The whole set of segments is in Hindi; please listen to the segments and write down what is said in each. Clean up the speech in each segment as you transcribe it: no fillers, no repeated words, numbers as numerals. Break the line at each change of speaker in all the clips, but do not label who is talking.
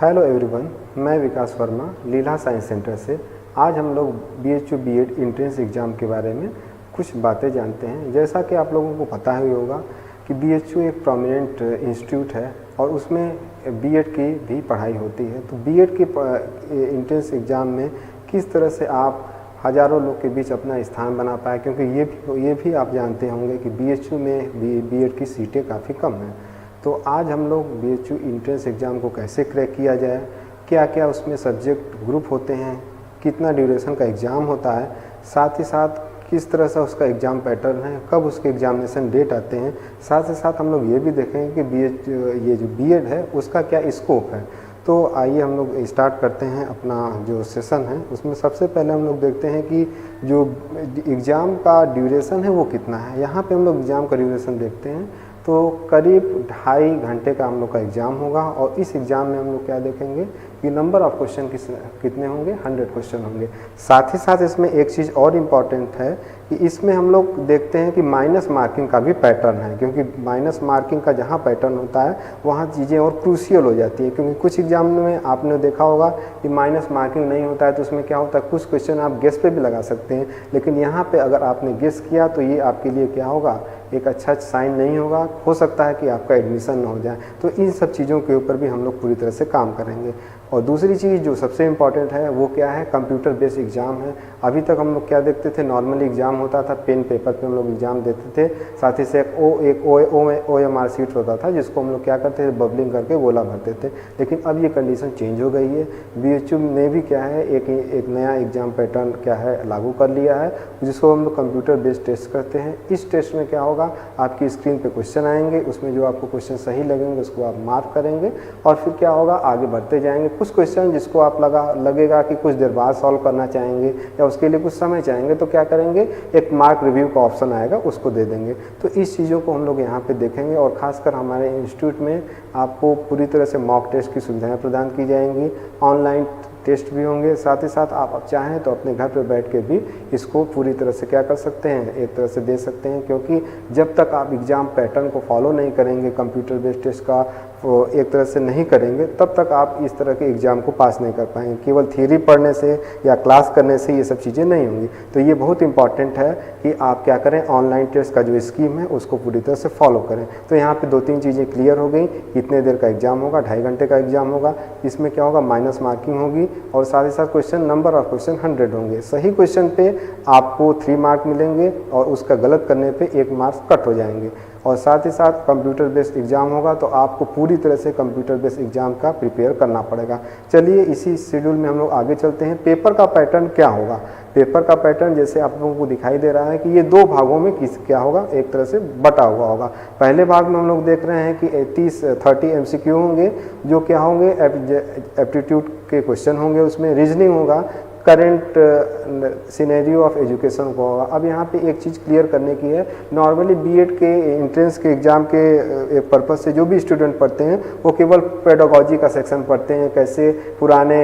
हेलो एवरीवन, मैं विकास वर्मा लीला साइंस सेंटर से। आज हम लोग BHU B.Ed एंट्रेंस एग्ज़ाम के बारे में कुछ बातें जानते हैं। जैसा कि आप लोगों को पता ही होगा कि BHU एक प्रोमिनेंट इंस्टीट्यूट है और उसमें B.Ed की भी पढ़ाई होती है। तो B.Ed की एंट्रेंस एग्ज़ाम में किस तरह से आप हज़ारों लोग के बीच अपना स्थान बना पाए, क्योंकि ये भी आप जानते होंगे कि BHU में B.Ed की सीटें काफ़ी कम हैं। तो आज हम लोग BHU एंट्रेंस एग्ज़ाम को कैसे क्रैक किया जाए, क्या क्या उसमें सब्जेक्ट ग्रुप होते हैं, कितना ड्यूरेशन का एग्ज़ाम होता है, साथ ही साथ किस तरह से उसका एग्ज़ाम पैटर्न है, कब उसके एग्जामिनेशन डेट आते हैं, साथ ही साथ हम लोग ये भी देखेंगे कि ये जो B.Ed है उसका क्या स्कोप है। तो आइए हम लोग स्टार्ट करते हैं अपना जो सेशन है। उसमें सबसे पहले हम लोग देखते हैं कि जो एग्ज़ाम का ड्यूरेशन है वो कितना है। यहाँ पे हम लोग एग्ज़ाम का ड्यूरेशन देखते हैं तो करीब 2.5 घंटे का हम लोग का एग्ज़ाम होगा। और इस एग्ज़ाम में हम लोग क्या देखेंगे कि नंबर ऑफ़ क्वेश्चन कितने होंगे, 100 क्वेश्चन होंगे। साथ ही साथ इसमें एक चीज़ और इम्पॉर्टेंट है कि इसमें हम लोग देखते हैं कि माइनस मार्किंग का भी पैटर्न है, क्योंकि माइनस मार्किंग का जहाँ पैटर्न होता है वहाँ चीज़ें और क्रूशियल हो जाती है। क्योंकि कुछ एग्जाम में आपने देखा होगा कि माइनस मार्किंग नहीं होता है, तो उसमें क्या होता है, कुछ क्वेश्चन आप गेस पे भी लगा सकते हैं, लेकिन यहाँ पे अगर आपने गेस किया तो ये आपके लिए क्या होगा, एक अच्छा साइन नहीं होगा। हो सकता है कि आपका एडमिशन ना हो जाए। तो इन सब चीज़ों के ऊपर भी हम लोग पूरी तरह से काम करेंगे। और दूसरी चीज़ जो सबसे इम्पॉर्टेंट है वो क्या है, कंप्यूटर बेस्ड एग्ज़ाम है। अभी तक हम लोग क्या देखते थे, नॉर्मली एग्ज़ाम होता था, पेन पेपर पे हम लोग एग्ज़ाम देते थे। साथ ही से एक OMR सीट होता था जिसको हम लोग क्या करते थे, बबलिंग करके गोला भरते थे। लेकिन अब ये कंडीशन चेंज हो गई है। BHU ने भी क्या है, एक नया एग्ज़ाम पैटर्न क्या है लागू कर लिया है, जिसको हम लोग कंप्यूटर बेस्ड टेस्ट करते हैं। इस टेस्ट में क्या होगा, आपकी स्क्रीन पे क्वेश्चन आएंगे, उसमें जो आपको क्वेश्चन सही लगेंगे उसको आप मार्क करेंगे और फिर क्या होगा, आगे बढ़ते जाएंगे। कुछ क्वेश्चन जिसको आप लगेगा कि कुछ देर बाद सॉल्व करना चाहेंगे या उसके लिए कुछ समय चाहेंगे, तो क्या करेंगे, एक मार्क रिव्यू का ऑप्शन आएगा, उसको दे देंगे। तो इस चीज़ों को हम लोग यहाँ पे देखेंगे। और ख़ासकर हमारे इंस्टीट्यूट में आपको पूरी तरह से मॉक टेस्ट की सुविधाएँ प्रदान की जाएंगी, ऑनलाइन टेस्ट भी होंगे। साथ ही साथ आप चाहें तो अपने घर पर बैठ के भी इसको पूरी तरह से क्या कर सकते हैं, एक तरह से दे सकते हैं। क्योंकि जब तक आप एग्ज़ाम पैटर्न को फॉलो नहीं करेंगे, कंप्यूटर बेस्ड टेस्ट का एक तरह से नहीं करेंगे, तब तक आप इस तरह के एग्ज़ाम को पास नहीं कर पाएंगे। केवल थियरी पढ़ने से या क्लास करने से ये सब चीज़ें नहीं होंगी। तो ये बहुत इंपॉर्टेंट है कि आप क्या करें, ऑनलाइन टेस्ट का जो स्कीम है उसको पूरी तरह से फॉलो करें। तो यहाँ पे 2-3 चीज़ें क्लियर हो गई। कितने देर का एग्ज़ाम होगा, 2.5 घंटे का एग्ज़ाम होगा। इसमें क्या होगा, माइनस मार्किंग होगी और साथ ही साथ क्वेश्चन, नंबर ऑफ क्वेश्चन 100 होंगे। सही क्वेश्चन पे आपको 3 मार्क मिलेंगे और उसका गलत करने पे 1 मार्क्स कट हो जाएंगे। और साथ ही साथ कंप्यूटर बेस्ड एग्ज़ाम होगा, तो आपको पूरी तरह से कंप्यूटर बेस्ड एग्ज़ाम का प्रिपेयर करना पड़ेगा। चलिए इसी शेड्यूल में हम लोग आगे चलते हैं। पेपर का पैटर्न क्या होगा। पेपर का पैटर्न जैसे आप लोगों को दिखाई दे रहा है कि ये 2 भागों में क्या होगा, एक तरह से बटा हुआ होगा। पहले भाग में हम लोग देख रहे हैं कि 30 MCQ होंगे, जो क्या होंगे, एप्टीट्यूड के क्वेश्चन होंगे, उसमें रीजनिंग होगा, करेंट सिनेरियो ऑफ एजुकेशन को होगा। अब यहाँ पे एक चीज़ क्लियर करने की है, नॉर्मली B.Ed के एंट्रेंस के एग्ज़ाम के एक पर्पज़ से जो भी स्टूडेंट पढ़ते हैं वो केवल पेडागॉजी का सेक्शन पढ़ते हैं, कैसे पुराने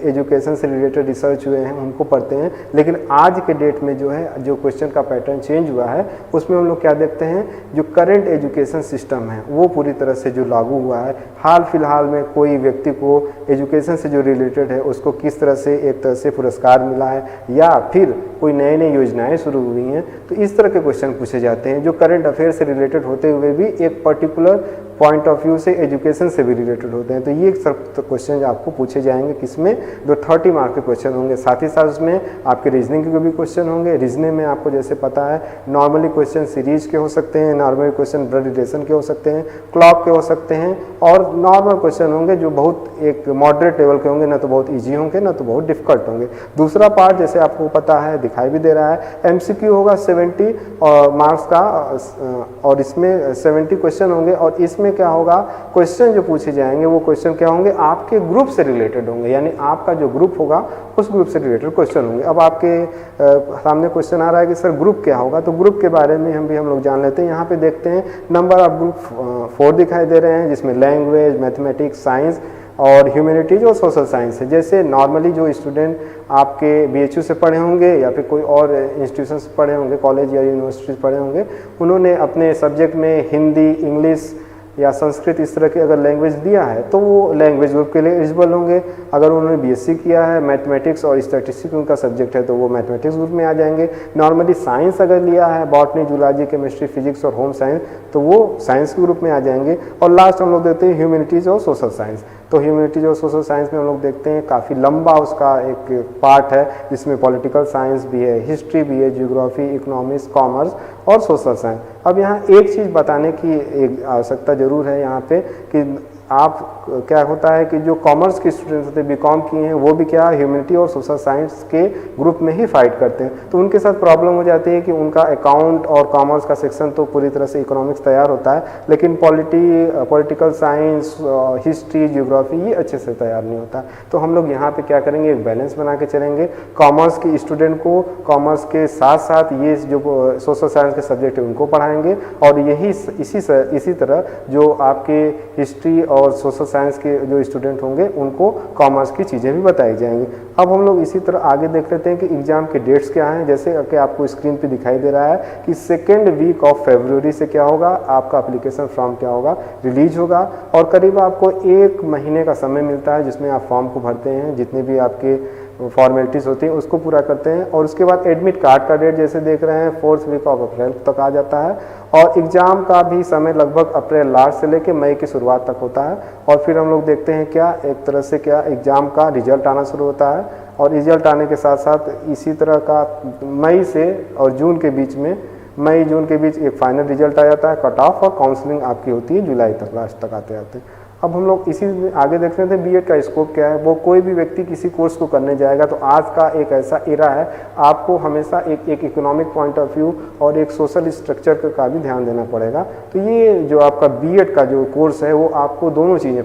एजुकेशन से रिलेटेड रिसर्च हुए हैं उनको पढ़ते हैं। लेकिन आज के डेट में जो है, जो क्वेश्चन का पैटर्न चेंज हुआ है, उसमें हम लोग क्या देखते हैं, जो करेंट एजुकेशन सिस्टम है वो पूरी तरह से जो लागू हुआ है, हाल फिलहाल में कोई व्यक्ति को एजुकेशन से जो रिलेटेड है उसको किस तरह से एक तरह से पुरस्कार मिला है या फिर कोई नई नई योजनाएं शुरू हुई हैं, तो इस तरह के क्वेश्चन पूछे जाते हैं जो करंट अफेयर से रिलेटेड होते हुए भी एक पर्टिकुलर पॉइंट ऑफ व्यू से एजुकेशन से भी रिलेटेड होते हैं। तो ये सब क्वेश्चन आपको पूछे जाएंगे, किसमें, जो 30 मार्क के क्वेश्चन होंगे। साथ ही साथ उसमें आपके रीजनिंग के भी क्वेश्चन होंगे। रीजनिंग में आपको जैसे पता है, नॉर्मली क्वेश्चन सीरीज के हो सकते हैं, नॉर्मली क्वेश्चन ब्लड रिलेशन के हो सकते हैं, क्लॉक के हो सकते हैं, और नॉर्मल क्वेश्चन होंगे जो बहुत एक मॉडरेट लेवल के होंगे, ना तो बहुत ईजी होंगे ना तो बहुत डिफिकल्ट होंगे। दूसरा पार्ट जैसे आपको पता है, दिखाई भी दे रहा है, MCQ होगा 70 मार्क्स का, और इसमें 70 क्वेश्चन होंगे। और इसमें क्या होगा, क्वेश्चन जो पूछे जाएंगे वो क्वेश्चन क्या होंगे, आपके ग्रुप से रिलेटेड होंगे, यानी आपका जो ग्रुप होगा उस ग्रुप से रिलेटेड क्वेश्चन होंगे। अब आपके सामने क्वेश्चन आ रहा है कि सर ग्रुप क्या होगा, तो ग्रुप के बारे में हम लोग जान लेते हैं। यहाँ पे देखते हैं नंबर ऑफ ग्रुप 4 दिखाई दे रहे हैं, जिसमें लैंग्वेज, मैथमेटिक्स, साइंस और ह्यूमैनिटीज और सोशल साइंस है। जैसे नॉर्मली जो स्टूडेंट आपके BHU से पढ़े होंगे या फिर कोई और इंस्टीट्यूशन से पढ़े होंगे, कॉलेज या यूनिवर्सिटी से पढ़े होंगे, उन्होंने अपने सब्जेक्ट में हिंदी, इंग्लिश, या संस्कृत इस तरह की अगर लैंग्वेज दिया है तो वो लैंग्वेज ग्रुप के लिए एलिजिबल होंगे। अगर उन्होंने बीएससी किया है, मैथमेटिक्स और स्टैटिस्टिक्स उनका सब्जेक्ट है तो वो मैथमेटिक्स ग्रुप में आ जाएंगे। नॉर्मली साइंस अगर लिया है, बॉटनी, जूलॉजी, केमिस्ट्री, फिजिक्स और होम साइंस, तो वो साइंस के ग्रुप में आ जाएंगे। और लास्ट हम लोग देखते हैं ह्यूमैनिटीज़ और सोशल साइंस। तो ह्यूमैनिटीज और सोशल साइंस में हम लोग देखते हैं काफ़ी लंबा उसका एक पार्ट है, जिसमें पॉलिटिकल साइंस भी है, हिस्ट्री भी है, ज्योग्राफी, इकोनॉमिक्स, कॉमर्स और सोशल साइंस। अब यहाँ एक चीज़ बताने की एक आवश्यकता ज़रूर है यहाँ पे कि आप क्या होता है कि जो कॉमर्स के स्टूडेंट्स होते हैं, बीकॉम किए हैं, वो भी क्या ह्यूमैनिटी और सोशल साइंस के ग्रुप में ही फाइट करते हैं। तो उनके साथ प्रॉब्लम हो जाती है कि उनका अकाउंट और कॉमर्स का सेक्शन तो पूरी तरह से इकोनॉमिक्स तैयार होता है, लेकिन पॉलिटिकल साइंस, हिस्ट्री, ज्योग्राफी ये अच्छे से तैयार नहीं होता। तो हम लोग यहाँ पे क्या करेंगे, एक बैलेंस बना के चलेंगे। कॉमर्स के स्टूडेंट को कॉमर्स के साथ साथ ये जो सोशल साइंस के सब्जेक्ट है उनको पढ़ाएंगे, और यही इसी तरह जो आपके हिस्ट्री और सोशल साइंस के जो स्टूडेंट होंगे उनको कॉमर्स की चीज़ें भी बताई जाएंगी। अब हम लोग इसी तरह आगे देख लेते हैं कि एग्ज़ाम के डेट्स क्या हैं। जैसे कि आपको स्क्रीन पे दिखाई दे रहा है कि 2nd वीक ऑफ फरवरी से क्या होगा, आपका एप्लीकेशन फॉर्म क्या होगा, रिलीज होगा, और करीब आपको 1 महीने का समय मिलता है जिसमें आप फॉर्म को भरते हैं, जितने भी आपके फॉर्मेलिटीज़ होती हैं उसको पूरा करते हैं। और उसके बाद एडमिट कार्ड का डेट जैसे देख रहे हैं 4th वीक ऑफ अप्रैल तक आ जाता है, और एग्ज़ाम का भी समय लगभग अप्रैल लास्ट से लेकर मई की शुरुआत तक होता है। और फिर हम लोग देखते हैं क्या एक तरह से क्या एग्ज़ाम का रिजल्ट आना शुरू होता है, और रिजल्ट आने के साथ साथ इसी तरह का मई से और जून के बीच में, मई जून के बीच एक फाइनल रिजल्ट आ जाता है, कट ऑफ, और काउंसलिंग आपकी होती है जुलाई तक, लास्ट तक आते आते। अब हम लोग इसी में आगे देख रहे थे बीएड का स्कोप क्या है। वो कोई भी व्यक्ति किसी कोर्स को करने जाएगा तो आज का एक ऐसा एरा है, आपको हमेशा एक इकोनॉमिक पॉइंट ऑफ व्यू और एक सोशल स्ट्रक्चर का भी ध्यान देना पड़ेगा। तो ये जो आपका बीएड का जो कोर्स है वो आपको दोनों चीज़ें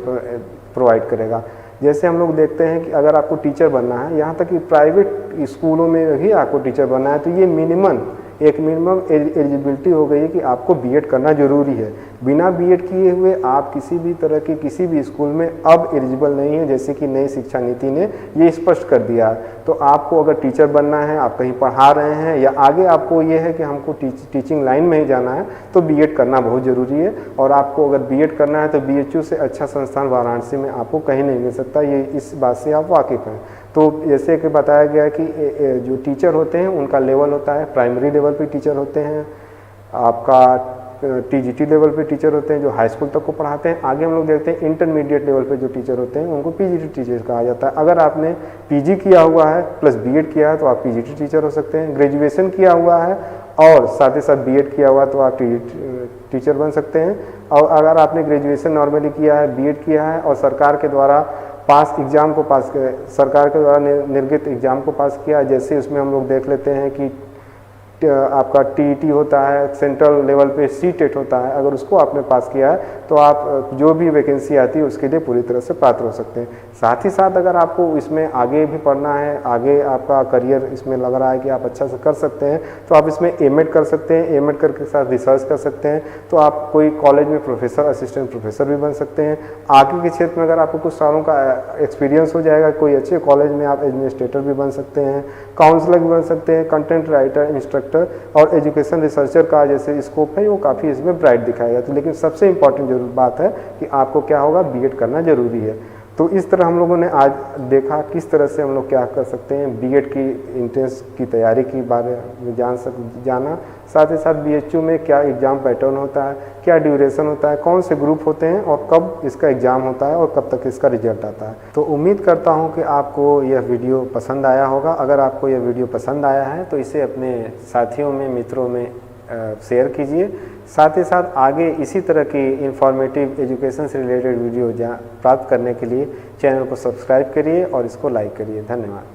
प्रोवाइड करेगा। जैसे हम लोग देखते हैं कि अगर आपको टीचर बनना है, यहाँ तक कि प्राइवेट स्कूलों में भी आपको टीचर बनना है, तो ये मिनिमम एलिजिबिलिटी हो गई है कि आपको बीएड करना जरूरी है। बिना बीएड किए हुए आप किसी भी तरह के किसी भी स्कूल में अब एलिजिबल नहीं है, जैसे कि नई शिक्षा नीति ने ये स्पष्ट कर दिया है। तो आपको अगर टीचर बनना है, आप कहीं पढ़ा रहे हैं, या आगे आपको ये है कि हमको टीचिंग लाइन में ही जाना है, तो बीएड करना बहुत ज़रूरी है। और आपको अगर बीएड करना है तो बीएचयू से अच्छा संस्थान वाराणसी में आपको कहीं नहीं मिल सकता, ये इस बात से आप वाकिफ़ हैं। तो जैसे कि बताया गया कि जो टीचर होते हैं उनका लेवल होता है, प्राइमरी लेवल पे टीचर होते हैं, आपका टीजीटी लेवल पे टीचर होते हैं जो हाई स्कूल तक को पढ़ाते हैं। आगे हम लोग देखते हैं इंटरमीडिएट लेवल पे जो टीचर होते हैं उनको पीजीटी टीचर कहा जाता है। अगर आपने पीजी किया हुआ है प्लस बीएड किया है तो आप पीजीटी टीचर हो सकते हैं। ग्रेजुएशन किया हुआ है और साथ ही साथ बीएड किया हुआ है तो आप टीचर बन सकते हैं। और अगर आपने ग्रेजुएशन नॉर्मली किया है, बीएड किया है और सरकार के द्वारा सरकार के द्वारा निर्गत एग्ज़ाम को पास किया, जैसे उसमें हम लोग देख लेते हैं कि आपका टीईटी होता है, सेंट्रल लेवल पे सीटेट होता है, अगर उसको आपने पास किया है तो आप जो भी वैकेंसी आती है उसके लिए पूरी तरह से पात्र हो सकते हैं। साथ ही साथ अगर आपको इसमें आगे भी पढ़ना है, आगे आपका करियर इसमें लग रहा है कि आप अच्छा से कर सकते हैं, तो आप इसमें एमएड कर सकते हैं। एमएड करके साथ रिसर्च कर सकते हैं, तो आप कोई कॉलेज में प्रोफेसर, असिस्टेंट प्रोफेसर भी बन सकते हैं। आगे के क्षेत्र में अगर आपको कुछ सालों का एक्सपीरियंस हो जाएगा, कोई अच्छे कॉलेज में आप एडमिनिस्ट्रेटर भी बन सकते हैं, काउंसलर भी बन सकते हैं, कंटेंट राइटर, इंस्ट्रक्टर और एजुकेशन रिसर्चर का जैसे स्कोप है वो काफ़ी इसमें ब्राइट दिखाएगा। तो लेकिन सबसे इम्पॉर्टेंट जरूर बात है कि आपको क्या होगा, बीएड करना जरूरी है। तो इस तरह हम लोगों ने आज देखा किस तरह से हम लोग क्या कर सकते हैं, बीएड की एंट्रेंस की तैयारी के बारे में जाना। साथ ही साथ बीएचयू में क्या एग्ज़ाम पैटर्न होता है, क्या ड्यूरेशन होता है, कौन से ग्रुप होते हैं और कब इसका एग्ज़ाम होता है और कब तक इसका रिजल्ट आता है। तो उम्मीद करता हूं कि आपको यह वीडियो पसंद आया होगा। अगर आपको यह वीडियो पसंद आया है तो इसे अपने साथियों में, मित्रों में शेयर कीजिए। साथ ही साथ आगे इसी तरह की इंफॉर्मेटिव एजुकेशन से रिलेटेड वीडियो प्राप्त करने के लिए चैनल को सब्सक्राइब करिए और इसको लाइक करिए। धन्यवाद।